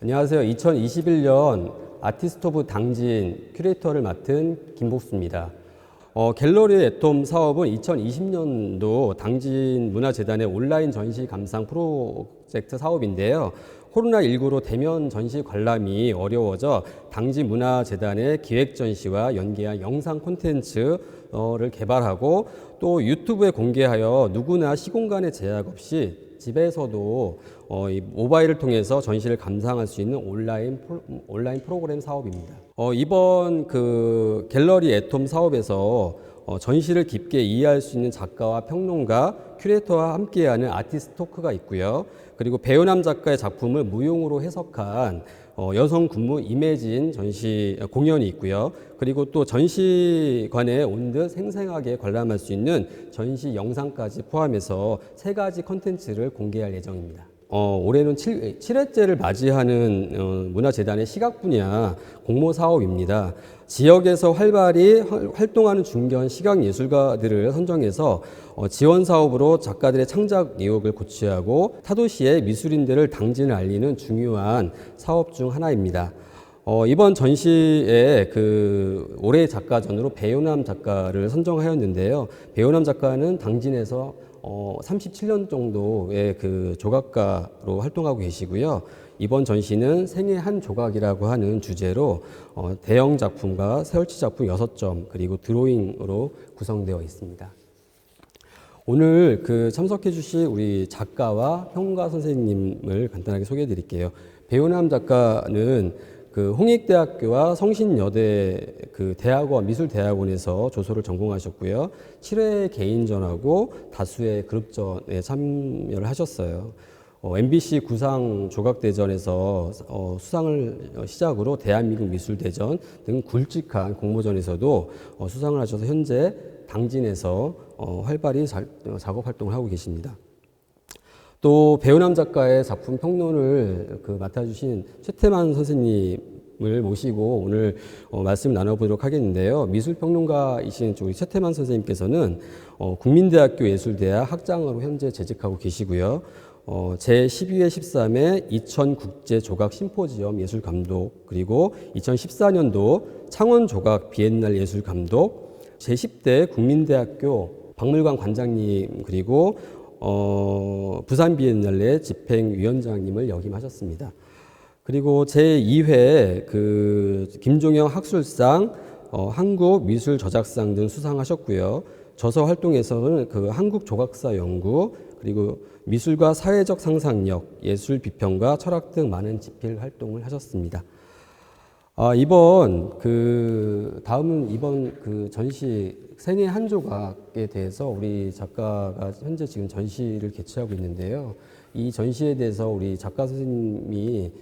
안녕하세요. 2021년 아티스트 오브 당진 큐레이터를 맡은 김복수입니다. 갤러리 애톰 사업은 2020년도 당진문화재단의 온라인 전시 감상 프로젝트 사업인데요. 코로나19로 대면 전시 관람이 어려워져 당진문화재단의 기획전시와 연계한 영상 콘텐츠를 개발하고 또 유튜브에 공개하여 누구나 시공간의 제약 없이 집에서도 이 모바일을 통해서 전시를 감상할 수 있는 온라인 프로그램 사업입니다. 이번 그 갤러리 애톰 사업에서 전시를 깊게 이해할 수 있는 작가와 평론가, 큐레이터와 함께하는 아티스트 토크가 있고요. 그리고 배우남 작가의 작품을 무용으로 해석한 여성 군무 이매진 전시 공연이 있고요. 그리고 또 전시관에 온 듯 생생하게 관람할 수 있는 전시 영상까지 포함해서 3가지 컨텐츠를 공개할 예정입니다. 올해는 7회째를 맞이하는 문화재단의 시각 분야 공모 사업입니다. 지역에서 활발히 활동하는 중견 시각예술가들을 선정해서 지원 사업으로 작가들의 창작 의욕을 고취하고 타도시의 미술인들을 당진을 알리는 중요한 사업 중 하나입니다. 이번 전시에 올해 작가전으로 배우남 작가를 선정하였는데요. 배우남 작가는 당진에서 37년 정도의 조각가로 활동하고 계시고요. 이번 전시는 생애 한 조각이라고 하는 주제로 대형 작품과 세월치 작품 6점 그리고 드로잉으로 구성되어 있습니다. 오늘 참석해 주실 우리 작가와 평론가 선생님을 간단하게 소개해 드릴게요. 배우남 작가는 홍익대학교와 성신여대 대학원, 미술대학원에서 조소를 전공하셨고요. 7회 개인전하고 다수의 그룹전에 참여를 하셨어요. MBC 구상 조각대전에서 수상을 시작으로 대한민국 미술대전 등 굵직한 공모전에서도 수상을 하셔서 현재 당진에서 활발히 작업 활동을 하고 계십니다. 또 배우남 작가의 작품 평론을 맡아주신 최태만 선생님을 모시고 오늘 말씀 나눠보도록 하겠는데요. 미술평론가이신 우리 최태만 선생님께서는 국민대학교 예술대학 학장으로 현재 재직하고 계시고요. 제12회 13회 이천국제조각 심포지엄 예술감독 그리고 2014년도 창원조각 비엔날 예술감독 제10대 국민대학교 박물관 관장님 그리고 부산 비엔날레 집행위원장님을 역임하셨습니다. 그리고 제2회 김종영 학술상, 한국미술저작상 등 수상하셨고요. 저서 활동에서는 한국조각사 연구, 그리고 미술과 사회적 상상력, 예술 비평과 철학 등 많은 집필 활동을 하셨습니다. 다음은 이번 전시 생애 한 조각에 대해서 우리 작가가 현재 지금 전시를 개최하고 있는데요. 이 전시에 대해서 우리 작가 선생님이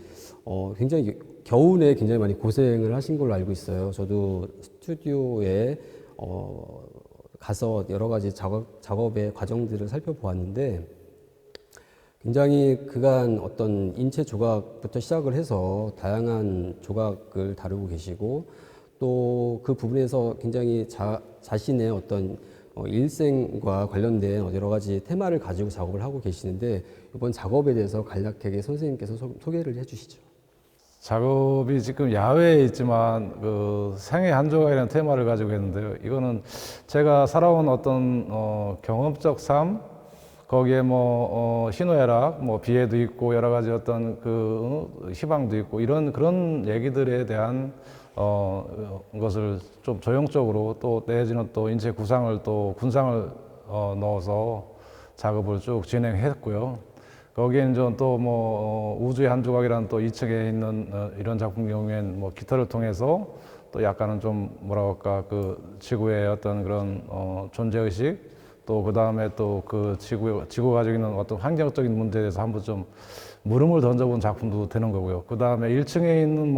굉장히 겨우내 굉장히 많이 고생을 하신 걸로 알고 있어요. 저도 스튜디오에 가서 여러 가지 작업의 과정들을 살펴보았는데 굉장히 그간 어떤 인체 조각부터 시작을 해서 다양한 조각을 다루고 계시고 또 그 부분에서 굉장히 자신의 어떤 일생과 관련된 여러 가지 테마를 가지고 작업을 하고 계시는데 이번 작업에 대해서 간략하게 선생님께서 소개를 해주시죠. 작업이 지금 야외에 있지만 생애 한 조각이라는 테마를 가지고 있는데요. 이거는 제가 살아온 어떤 경험적 삶 거기에 희노애락, 비애도 있고 여러 가지 어떤 희망도 있고 그런 얘기들에 대한 것을 좀 조형적으로 또 내지는 또 인체 구상을 또 군상을 넣어서 작업을 쭉 진행했고요. 거기에 이제 또 우주의 한 조각이라는 또 2층에 있는 이런 작품 경우에는 깃털을 통해서 또 약간은 좀 뭐랄까 지구의 어떤 그런 존재의식 또 그 다음에 또 지구가 가지고 있는 어떤 환경적인 문제에 대해서 한번 좀 물음을 던져본 작품도 되는 거고요. 그 다음에 1층에 있는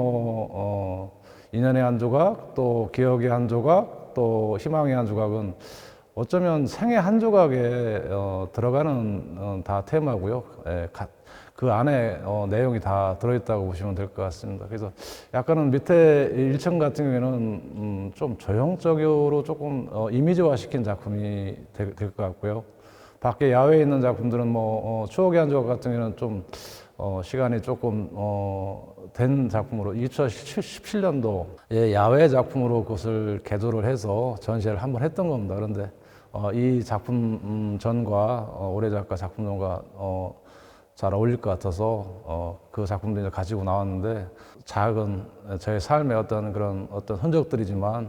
인연의 한 조각, 또 기억의 한 조각, 또 희망의 한 조각은 어쩌면 생애 한 조각에 들어가는 다 테마고요. 그 안에 내용이 다 들어있다고 보시면 될 것 같습니다. 그래서 약간은 밑에 1층 같은 경우에는 좀 조형적으로 조금 이미지화 시킨 작품이 될 것 같고요. 밖에 야외에 있는 작품들은 뭐 추억의 한 조각 같은 경우는 좀 시간이 조금 된 작품으로 2017년도에 야외 작품으로 그것을 개조를 해서 전시를 한번 했던 겁니다. 그런데 이 작품 전과 올해 작가 작품 전과 잘 어울릴 것 같아서 그 작품도 이제 가지고 나왔는데 작은 저의 삶의 어떤 흔적들이지만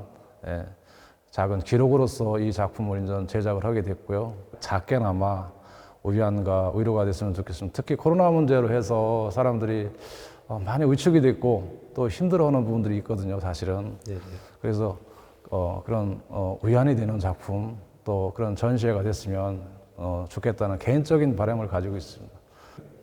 작은 기록으로서 이 작품을 이제 제작을 하게 됐고요. 작게나마 위안과 위로가 됐으면 좋겠습니다. 특히 코로나 문제로 해서 사람들이 많이 위축이 됐고 또 힘들어하는 부분들이 있거든요, 사실은. 네네. 그래서 그런 위안이 되는 작품 또 그런 전시회가 됐으면 좋겠다는 개인적인 바람을 가지고 있습니다.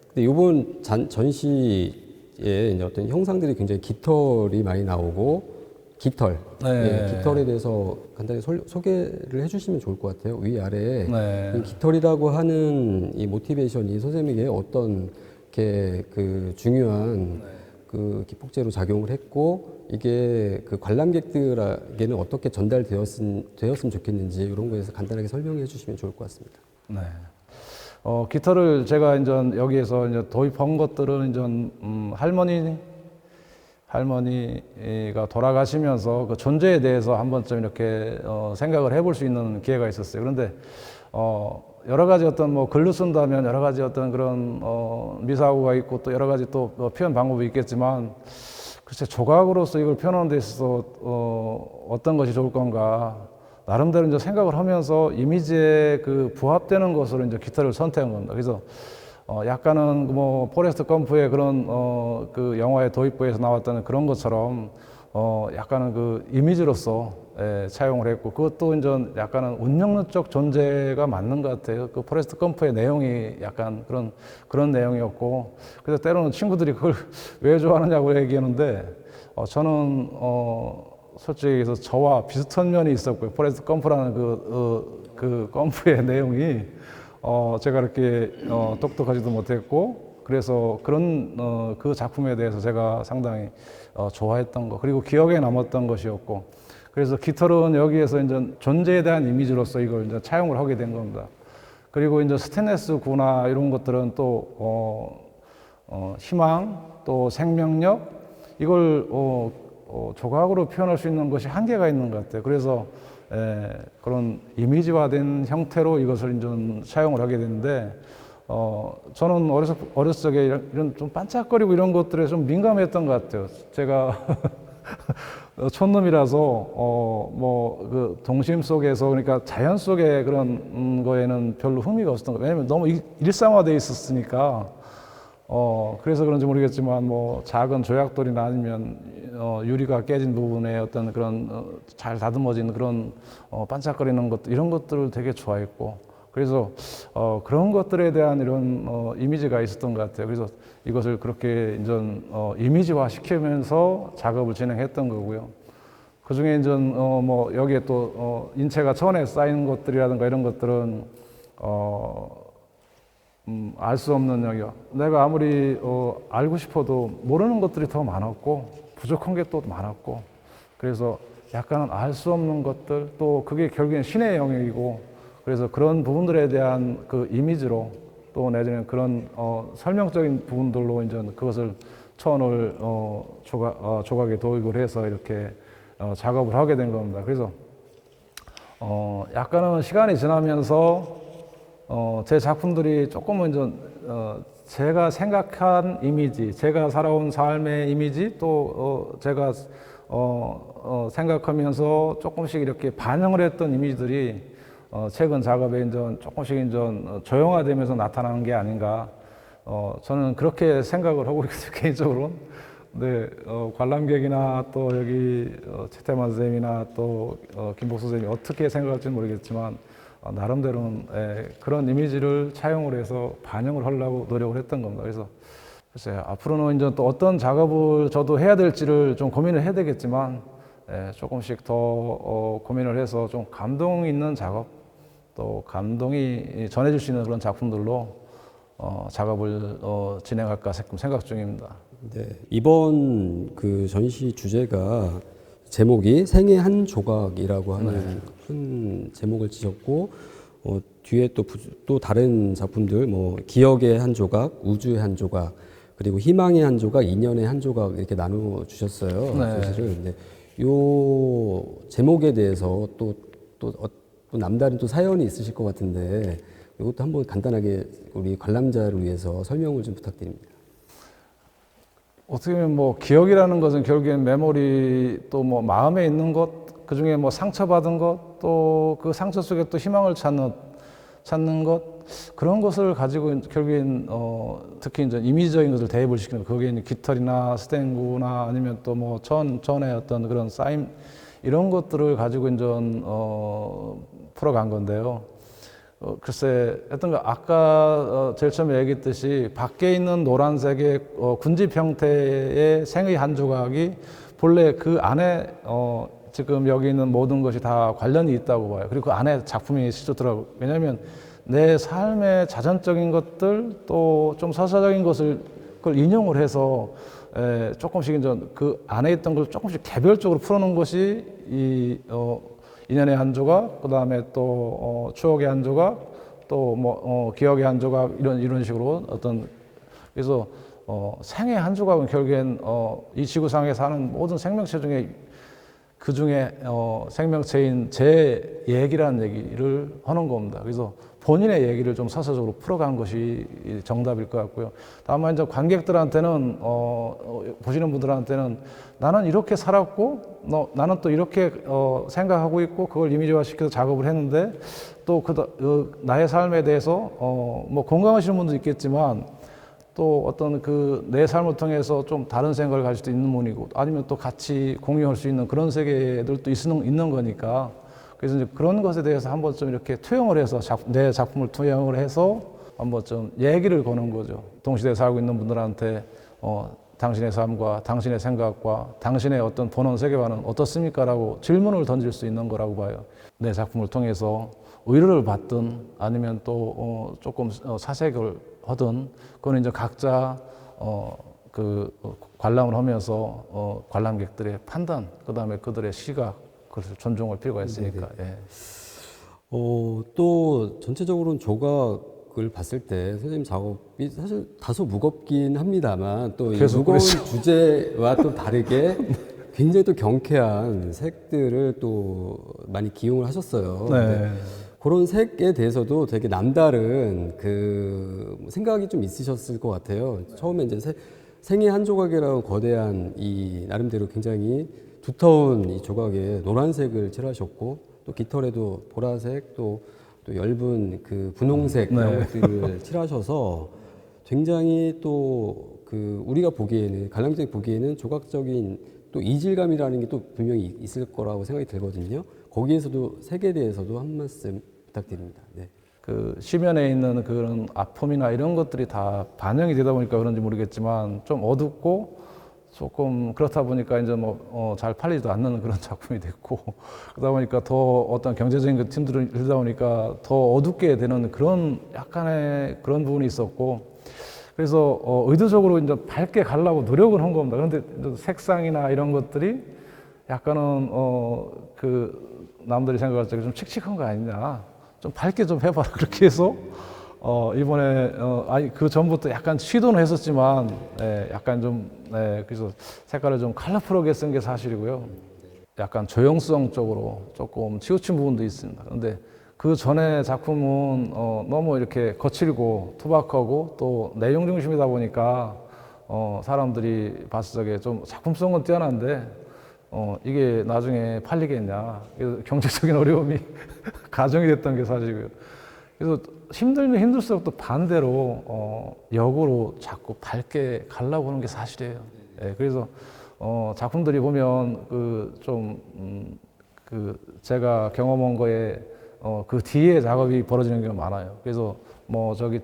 근데 이번 전시에 이제 어떤 형상들이 굉장히 깃털이 많이 나오고 깃털, 네. 깃털에 대해서 간단히 소개를 해주시면 좋을 것 같아요. 위아래에 네. 이 깃털이라고 하는 이 모티베이션이 선생님에게 어떤 그 중요한 그 기폭제로 작용을 했고 이게 그 관람객들에게는 어떻게 전달되었으면 좋겠는지 이런 거에서 간단하게 설명해 주시면 좋을 것 같습니다. 네. 깃털을 제가 이제 여기에서 이제 도입한 것들은 이제 할머니가 돌아가시면서 그 존재에 대해서 한 번쯤 이렇게 생각을 해볼 수 있는 기회가 있었어요. 그런데 여러 가지 어떤 뭐 글로 쓴다면 여러 가지 어떤 그런 미사오가 있고 또 여러 가지 또 표현 방법이 있겠지만 글쎄 조각으로서 이걸 표현하는 데 있어서 어떤 것이 좋을 건가 나름대로 이제 생각을 하면서 이미지에 그 부합되는 것으로 이제 깃털을 선택한 겁니다. 그래서 약간은 뭐 포레스트 검프의 그런 그 영화의 도입부에서 나왔던 그런 것처럼 약간은 그 이미지로서 차용을 했고 그것도 이제 약간은 운명론적 존재가 맞는 것 같아요. 그 포레스트 검프의 내용이 약간 그런 내용이었고 그래서 때로는 친구들이 그걸 왜 좋아하느냐고 얘기하는데 저는 솔직히 얘기해서 저와 비슷한 면이 있었고요. 포레스트 검프라는 그 검프의 내용이 제가 이렇게 똑똑하지도 못했고 그래서 그런 그 작품에 대해서 제가 상당히 좋아했던 거 그리고 기억에 남았던 것이었고 그래서 깃털은 여기에서 이제 존재에 대한 이미지로서 이걸 이제 차용을 하게 된 겁니다. 그리고 이제 스테인레스 구나 이런 것들은 또 희망 또 생명력 이걸 조각으로 표현할 수 있는 것이 한계가 있는 것 같아요. 그래서 그런 이미지화된 형태로 이것을 좀 사용을 하게 되는데 저는 어렸을 적에 이런 좀 반짝거리고 이런 것들에 좀 민감했던 것 같아요. 제가 촌놈이라서 뭐 그 동심 속에서 그러니까 자연 속의 그런 거에는 별로 흥미가 없었던 거예요. 왜냐면 너무 일상화되어 있었으니까 그래서 그런지 모르겠지만 뭐 작은 조약돌이나 아니면 유리가 깨진 부분에 어떤 그런 잘 다듬어진 그런 반짝거리는 것 이런 것들을 되게 좋아했고 그래서 그런 것들에 대한 이런 이미지가 있었던 것 같아요. 그래서 이것을 그렇게 이제 이미지화 시키면서 작업을 진행했던 거고요. 그 중에 이제 뭐 여기에 또 인체가 천에 쌓인 것들이라든가 이런 것들은 알 수 없는 영역. 내가 아무리 알고 싶어도 모르는 것들이 더 많았고 부족한 게 또 많았고 그래서 약간은 알 수 없는 것들 또 그게 결국엔 신의 영역이고 그래서 그런 부분들에 대한 그 이미지로 또 내지는 그런 설명적인 부분들로 이제 그것을 천을 조각에 도입을 해서 이렇게 작업을 하게 된 겁니다. 그래서 약간은 시간이 지나면서 제 작품들이 조금은 좀 제가 생각한 이미지, 제가 살아온 삶의 이미지, 또 제가 생각하면서 조금씩 이렇게 반영을 했던 이미지들이 최근 작업에 이제 조금씩 이제 조형화되면서 나타나는 게 아닌가. 저는 그렇게 생각을 하고 있어요, 개인적으로. 네, 관람객이나 또 여기 최태만 선생님이나 또 김복수 선생님이 어떻게 생각할지는 모르겠지만 나름대로는 그런 이미지를 차용을 해서 반영을 하려고 노력을 했던 겁니다. 그래서 글쎄요, 앞으로는 이제 또 어떤 작업을 저도 해야 될지를 좀 고민을 해야 되겠지만 조금씩 더 고민을 해서 좀 감동 있는 작업 또 감동이 전해질 수 있는 그런 작품들로 작업을 진행할까 생각 중입니다. 네, 이번 그 전시 주제가 제목이 생의 한 조각이라고 하는 큰 제목을 지었고 뒤에 또 다른 작품들, 뭐 기억의 한 조각, 우주의 한 조각, 그리고 희망의 한 조각, 인연의 한 조각 이렇게 나누어 주셨어요. 네. 소식을. 근데 요 제목에 대해서 또 남다른 또 사연이 있으실 것 같은데 이것도 한번 간단하게 우리 관람자를 위해서 설명을 좀 부탁드립니다. 어떻게 보면 뭐 기억이라는 것은 결국엔 메모리 또 뭐 마음에 있는 것, 그 중에 뭐 상처받은 것, 또 그 상처 속에 또 희망을 찾는 것, 그런 것을 가지고 결국엔 특히 이제 이미지적인 것을 대입을 시키는 거. 거기에 있는 깃털이나 스탠구나 아니면 또 뭐 전에 어떤 그런 쌓임 이런 것들을 가지고 이제 풀어간 건데요. 글쎄, 하여튼 아까 제일 처음에 얘기했듯이 밖에 있는 노란색의 군집 형태의 생의 한 조각이 본래 그 안에 지금 여기 있는 모든 것이 다 관련이 있다고 봐요. 그리고 그 안에 작품이 실제더라고요. 왜냐하면 내 삶의 자전적인 것들 또 좀 서사적인 것을 그걸 인용을 해서 조금씩 이제 그 안에 있던 걸 조금씩 개별적으로 풀어놓은 것이 이 인연의 한 조각, 그 다음에 또 추억의 한 조각, 또 뭐 기억의 한 조각 이런 식으로 어떤 그래서 생의 한 조각은 결국엔 이 지구상에 사는 모든 생명체 중에 그 중에 생명체인 제 얘기라는 얘기를 하는 겁니다. 그래서 본인의 얘기를 좀 서사적으로 풀어간 것이 정답일 것 같고요. 다만 이제 관객들한테는 보시는 분들한테는 나는 이렇게 살았고 나는 또 이렇게 생각하고 있고 그걸 이미지화시켜서 작업을 했는데 또 나의 삶에 대해서 뭐 공감하시는 분도 있겠지만 또 어떤 그 내 삶을 통해서 좀 다른 생각을 가질 수도 있는 분이고 아니면 또 같이 공유할 수 있는 그런 세계들도 있는 거니까 그래서 이제 그런 것에 대해서 한번 좀 이렇게 투영을 해서 내 작품을 투영을 해서 한번 좀 얘기를 거는 거죠. 동시대에 살고 있는 분들한테 당신의 삶과 당신의 생각과 당신의 어떤 보는 세계관은 어떻습니까? 라고 질문을 던질 수 있는 거라고 봐요. 내 작품을 통해서 의뢰를 받든 아니면 또 조금 사색을 하든 그건 이제 각자 관람을 하면서 관람객들의 판단, 그 다음에 그들의 시각, 그것을 존중할 필요가 있으니까. 예. 또 전체적으로는 조각을 봤을 때 선생님 작업이 사실 다소 무겁긴 합니다만 또 이 무거운 주제와 또 다르게 굉장히 또 경쾌한 색들을 또 많이 기용을 하셨어요. 네. 그런 색에 대해서도 되게 남다른 그 생각이 좀 있으셨을 것 같아요. 처음에 이제 생의 한 조각이라고 거대한 이 나름대로 굉장히 두터운 이 조각에 노란색을 칠하셨고 또 깃털에도 보라색 또 엷은 그 분홍색 이런 것들을 칠하셔서 굉장히 또 그 우리가 보기에는 관람객이 보기에는 조각적인 또 이질감이라는 게 또 분명히 있을 거라고 생각이 들거든요. 거기에서도 색에 대해서도 한 말씀 부탁드립니다. 네. 그 시면에 있는 그런 아픔이나 이런 것들이 다 반영이 되다 보니까 그런지 모르겠지만 좀 어둡고 조금 그렇다 보니까 이제 뭐 잘 팔리지도 않는 그런 작품이 됐고 그러다 보니까 더 어떤 경제적인 팀들을 들다 보니까 더 어둡게 되는 그런 약간의 그런 부분이 있었고 그래서 의도적으로 이제 밝게 가려고 노력을 한 겁니다. 그런데 색상이나 이런 것들이 약간은 그 남들이 생각할 때 좀 칙칙한 거 아니냐, 좀 밝게 좀 해봐라 그렇게 해서 이번에 아니 그 전부터 약간 시도는 했었지만 약간 좀 그래서 색깔을 좀 컬러풀하게 쓴 게 사실이고요. 약간 조형성 쪽으로 조금 치우친 부분도 있습니다. 그런데 그 전에 작품은 너무 이렇게 거칠고 투박하고 또 내용 중심이다 보니까 사람들이 봤을 적에 좀 작품성은 뛰어난데 이게 나중에 팔리겠냐, 그래서 경제적인 어려움이 가정이 됐던 게 사실이고요. 그래서 힘들면 힘들수록 또 반대로 역으로 자꾸 밝게 가려고 하는 게 사실이에요. 그래서 작품들이 보면 그 제가 경험한 거에 그 뒤에 작업이 벌어지는 경우가 많아요. 그래서 뭐 저기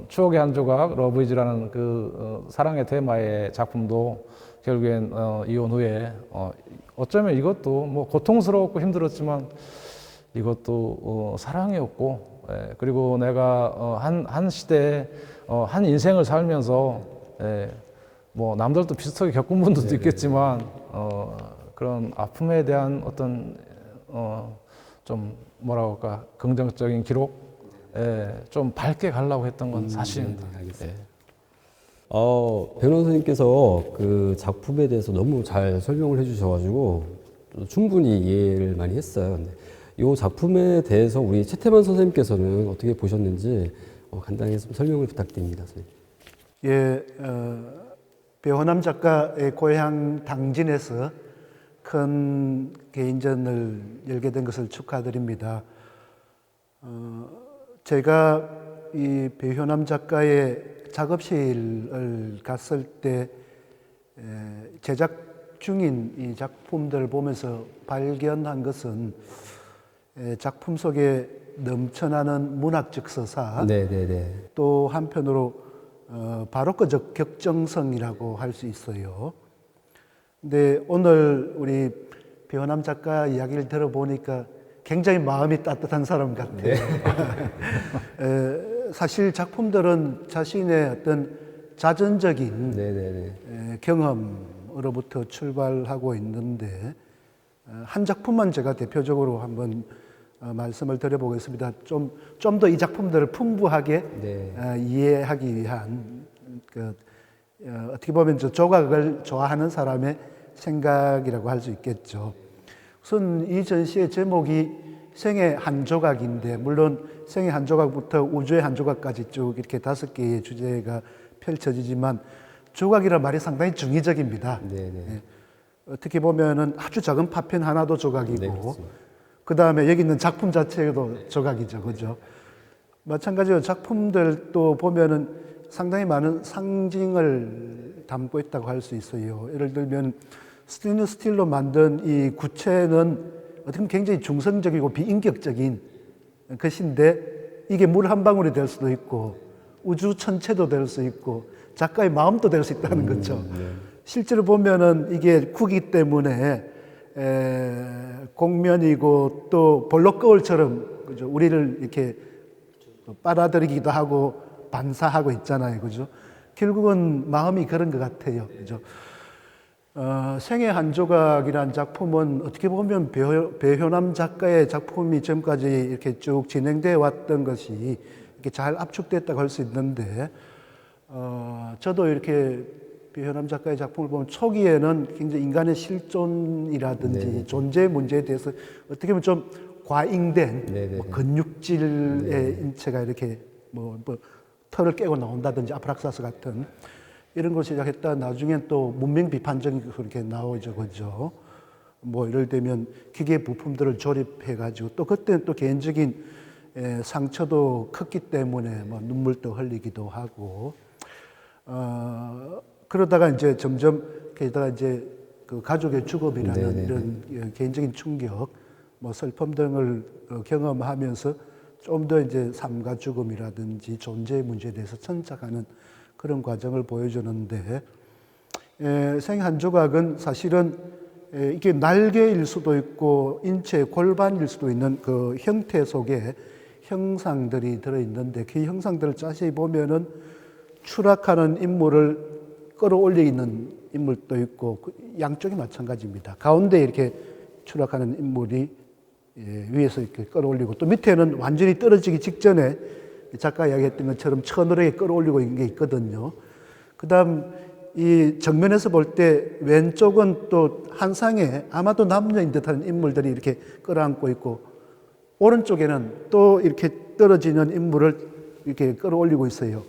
추억의 한 조각, 러브이즈라는 그 사랑의 테마의 작품도 결국엔 이혼 후에 어쩌면 이것도 뭐 고통스러웠고 힘들었지만 이것도 사랑이었고 그리고 내가 한 시대에 한 인생을 살면서 뭐 남들도 비슷하게 겪은 분들도 있겠지만 그런 아픔에 대한 어떤 좀 뭐라고 할까 긍정적인 기록 좀 밝게 가려고 했던 건 사실입니다. 네, 알겠습니다. 예. 변호사님께서 그 작품에 대해서 너무 잘 설명을 해주셔가지고 충분히 이해를 많이 했어요. 이 작품에 대해서 우리 최태만 선생님께서는 어떻게 보셨는지 간단히 좀 설명을 부탁드립니다. 선생님. 예, 배호남 작가의 고향 당진에서 큰 개인전을 열게 된 것을 축하드립니다. 제가 이 배효남 작가의 작업실을 갔을 때 제작 중인 이 작품들을 보면서 발견한 것은 작품 속에 넘쳐나는 문학적 서사, 네네네. 또 한편으로 바로크적 격정성이라고 할 수 있어요. 근데 오늘 우리 배호남 작가 이야기를 들어보니까 굉장히 마음이 따뜻한 사람 같아요. 사실 작품들은 자신의 어떤 자전적인 네네네. 경험으로부터 출발하고 있는데 한 작품만 제가 대표적으로 한번 말씀을 드려보겠습니다. 좀 더 이 작품들을 풍부하게 네. 이해하기 위한 어떻게 보면 저 조각을 좋아하는 사람의 생각이라고 할 수 있겠죠. 우선 이 전시의 제목이 생의 한 조각인데, 물론 생의 한 조각부터 우주의 한 조각까지 쭉 이렇게 5개의 주제가 펼쳐지지만 조각이란 말이 상당히 중의적입니다. 네네. 어떻게 보면은 아주 작은 파편 하나도 조각이고, 네, 그렇습니다. 그 다음에 여기 있는 작품 자체도 조각이죠, 그죠? 마찬가지로 작품들도 보면은 상당히 많은 상징을 담고 있다고 할 수 있어요. 예를 들면 스테인리스 스틸로 만든 이 구체는 어떻게 보면 굉장히 중성적이고 비인격적인 것인데 이게 물 한 방울이 될 수도 있고 우주 천체도 될 수 있고 작가의 마음도 될 수 있다는 거죠. 네. 실제로 보면은 이게 구기 때문에 공면이고 또 볼록 거울처럼 그죠? 우리를 이렇게 빨아들이기도 하고 반사하고 있잖아요, 그죠? 결국은 마음이 그런 것 같아요, 그죠? 생의 한 조각이라는 작품은 어떻게 보면 배효남 작가의 작품이 지금까지 이렇게 쭉 진행되어 왔던 것이 이렇게 잘 압축됐다고 할 수 있는데, 저도 이렇게 배효남 작가의 작품을 보면 초기에는 굉장히 인간의 실존이라든지 존재 문제에 대해서 어떻게 보면 좀 과잉된 뭐 근육질의 인체가 이렇게 뭐 털을 깨고 나온다든지 아프락사스 같은 이런 걸 시작했다. 나중엔 또 문명 비판적인 그렇게 나오죠, 그죠? 뭐 예를 들면 기계 부품들을 조립해가지고 또 그때는 또 개인적인 상처도 컸기 때문에 뭐 눈물도 흘리기도 하고 그러다가 이제 점점 게다가 이제 그 가족의 죽음이라는 이런 개인적인 충격, 뭐 슬픔 등을 경험하면서 좀 더 이제 삶과 죽음이라든지 존재의 문제에 대해서 천착하는 그런 과정을 보여주는데 생 한 조각은 사실은 이게 날개일 수도 있고 인체 골반일 수도 있는 그 형태 속에 형상들이 들어있는데 그 형상들을 자세히 보면은 추락하는 인물을 끌어올리는 인물도 있고 양쪽이 마찬가지입니다. 가운데 이렇게 추락하는 인물이 위에서 이렇게 끌어올리고 또 밑에는 완전히 떨어지기 직전에 작가 이야기했던 것처럼 천으로 끌어올리고 있는 게 있거든요. 그 다음 이 정면에서 볼 때 왼쪽은 또 한 상에 아마도 남녀인 듯한 인물들이 이렇게 끌어안고 있고 오른쪽에는 또 이렇게 떨어지는 인물을 이렇게 끌어올리고 있어요.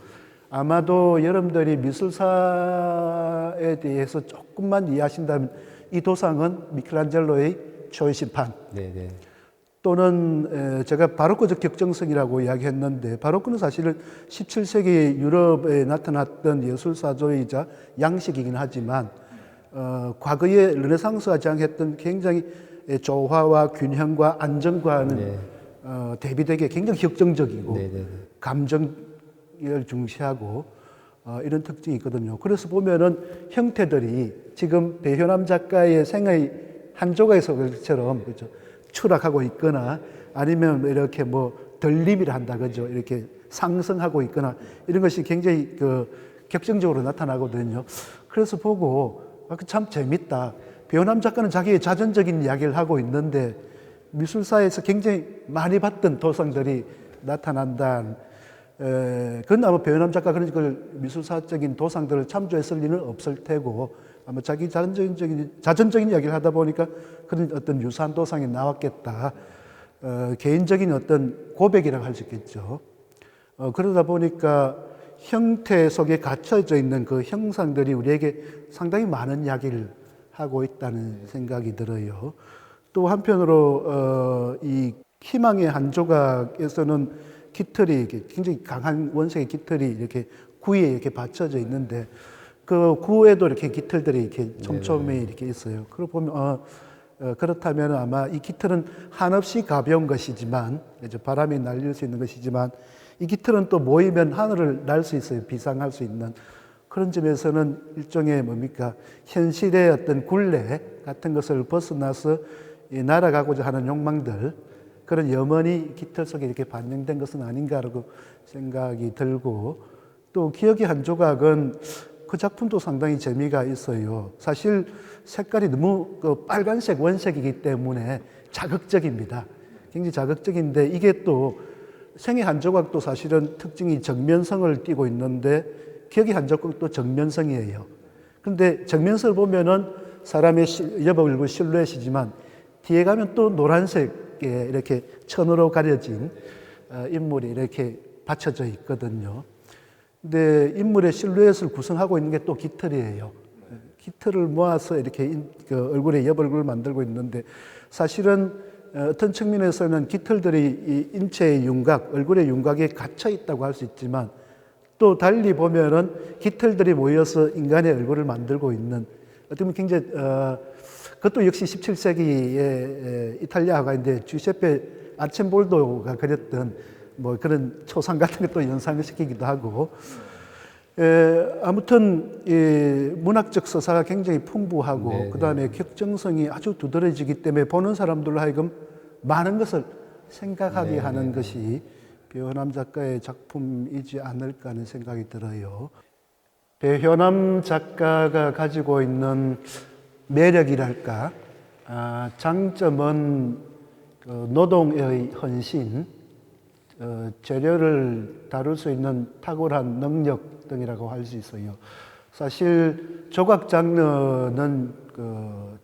아마도 여러분들이 미술사에 대해서 조금만 이해하신다면 이 도상은 미켈란젤로의 초의 심판. 네네. 또는 제가 바로크적 격정성이라고 이야기했는데 바로크는 사실은 17세기 유럽에 나타났던 예술사조이자 양식이긴 하지만 과거에 르네상스가 지향했던 굉장히 조화와 균형과 안정과는 대비되게 굉장히 격정적이고 감정을 중시하고 이런 특징이 있거든요. 그래서 보면은 형태들이 지금 배효남 작가의 생의 한 조각에서처럼 그렇죠. 추락하고 있거나 아니면 이렇게 뭐 덜림이라 한다 그죠 이렇게 상승하고 있거나 이런 것이 굉장히 그 격정적으로 나타나거든요. 그래서 보고 참 재밌다. 배호남 작가는 자기의 자전적인 이야기를 하고 있는데 미술사에서 굉장히 많이 봤던 도상들이 나타난다. 그건 아마 배은남 작가 그런 걸 미술사적인 도상들을 참조했을 리는 없을 테고 아마 자기 자전적인 이야기를 하다 보니까 그런 어떤 유사한 도상이 나왔겠다. 개인적인 어떤 고백이라고 할 수 있겠죠. 그러다 보니까 형태 속에 갇혀져 있는 그 형상들이 우리에게 상당히 많은 이야기를 하고 있다는 생각이 들어요. 또 한편으로 이 희망의 한 조각에서는 깃털이 굉장히 강한 원색의 깃털이 이렇게 구에 이렇게 받쳐져 있는데 그 구에도 이렇게 깃털들이 이렇게 촘촘히 이렇게 있어요. 그걸 보면 그렇다면 아마 이 깃털은 한없이 가벼운 것이지만 이제 바람이 날릴 수 있는 것이지만 이 깃털은 또 모이면 하늘을 날 수 있어요. 비상할 수 있는 그런 점에서는 일종의 뭡니까 현실의 어떤 굴레 같은 것을 벗어나서 날아가고자 하는 욕망들 그런 염원이 깃털 속에 이렇게 반영된 것은 아닌가라고 생각이 들고 또 기억의 한 조각은 그 작품도 상당히 재미가 있어요. 사실 색깔이 너무 빨간색 원색이기 때문에 자극적입니다. 굉장히 자극적인데 이게 또 생의 한 조각도 사실은 특징이 정면성을 띠고 있는데 기억의 한 조각도 정면성이에요. 그런데 정면성을 보면은 사람의 여보 얼굴 실루엣이지만 뒤에 가면 또 노란색에 이렇게 천으로 가려진 인물이 이렇게 받쳐져 있거든요. 근데 인물의 실루엣을 구성하고 있는 게 또 깃털이에요. 깃털을 모아서 이렇게 얼굴에 옆얼굴을 만들고 있는데 사실은 어떤 측면에서는 깃털들이 이 인체의 윤곽, 얼굴의 윤곽에 갇혀 있다고 할 수 있지만 또 달리 보면은 깃털들이 모여서 인간의 얼굴을 만들고 있는 어떻게 보면 굉장히 그것도 역시 17세기의 이탈리아 화가인데 주세페 아첸볼도가 그렸던 뭐 그런 초상 같은 것도 연상을 시키기도 하고 아무튼 이 문학적 서사가 굉장히 풍부하고 그다음에 격정성이 아주 두드러지기 때문에 보는 사람들로 하여금 많은 것을 생각하게 하는 것이 배현남 작가의 작품이지 않을까 하는 생각이 들어요. 배현남 작가가 가지고 있는 매력이랄까 장점은 노동의 헌신, 재료를 다룰 수 있는 탁월한 능력 등이라고 할 수 있어요. 사실 조각 장르는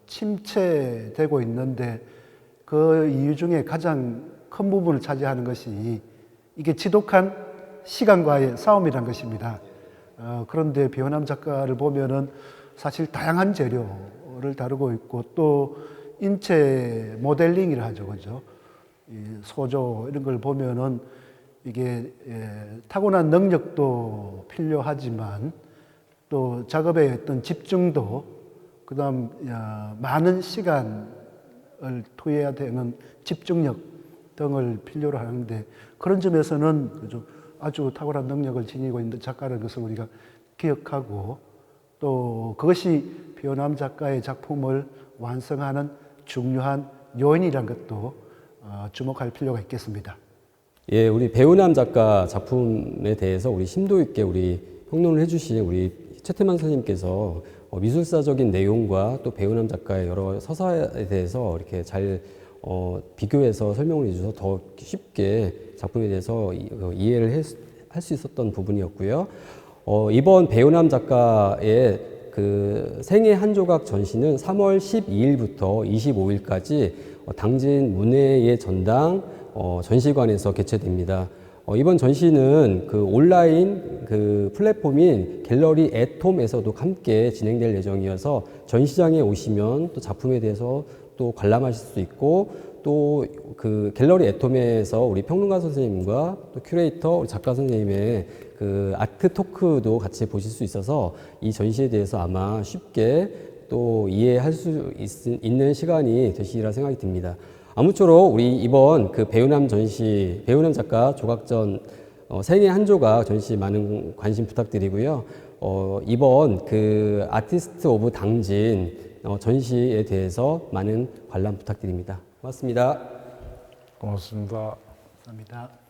침체되고 있는데 그 이유 중에 가장 큰 부분을 차지하는 것이 이게 지독한 시간과의 싸움이란 것입니다. 그런데 배현남 작가를 보면은 사실 다양한 재료를 다루고 있고 또 인체 모델링이라 하죠, 그죠? 이 소조 이런 걸 보면은 이게 타고난 능력도 필요하지만 또 작업에 어떤 집중도 그다음 많은 시간을 투여해야 되는 집중력 등을 필요로 하는데 그런 점에서는 아주 탁월한 능력을 지니고 있는 작가라는 것을 우리가 기억하고 또 그것이 배현남 작가의 작품을 완성하는 중요한 요인이라는 것도 주목할 필요가 있겠습니다. 예, 우리 배은남 작가 작품에 대해서 우리 심도 있게 우리 평론을 해주신 우리 최태만 선생님께서 미술사적인 내용과 또 배은남 작가의 여러 서사에 대해서 이렇게 잘 비교해서 설명을 해주셔서 더 쉽게 작품에 대해서 이해를 할 수 있었던 부분이었고요. 이번 배은남 작가의 그 생애 한 조각 전시는 3월 12일부터 25일까지 당진 문예의 전당 전시관에서 개최됩니다. 이번 전시는 그 온라인 그 플랫폼인 갤러리 앳홈에서도 함께 진행될 예정이어서 전시장에 오시면 또 작품에 대해서 또 관람하실 수 있고 또 그 갤러리 앳홈에서 우리 평론가 선생님과 또 큐레이터, 우리 작가 선생님의 그 아트 토크도 같이 보실 수 있어서 이 전시에 대해서 아마 쉽게 또 이해할 수 있는 시간이 되시리라 생각이 듭니다. 아무쪼록 우리 이번 그 배은남 전시, 배은남 작가 조각전 생애 한 조각 전시 많은 관심 부탁드리고요. 이번 그 아티스트 오브 당진 전시에 대해서 많은 관람 부탁드립니다. 고맙습니다. 고맙습니다. 감사합니다.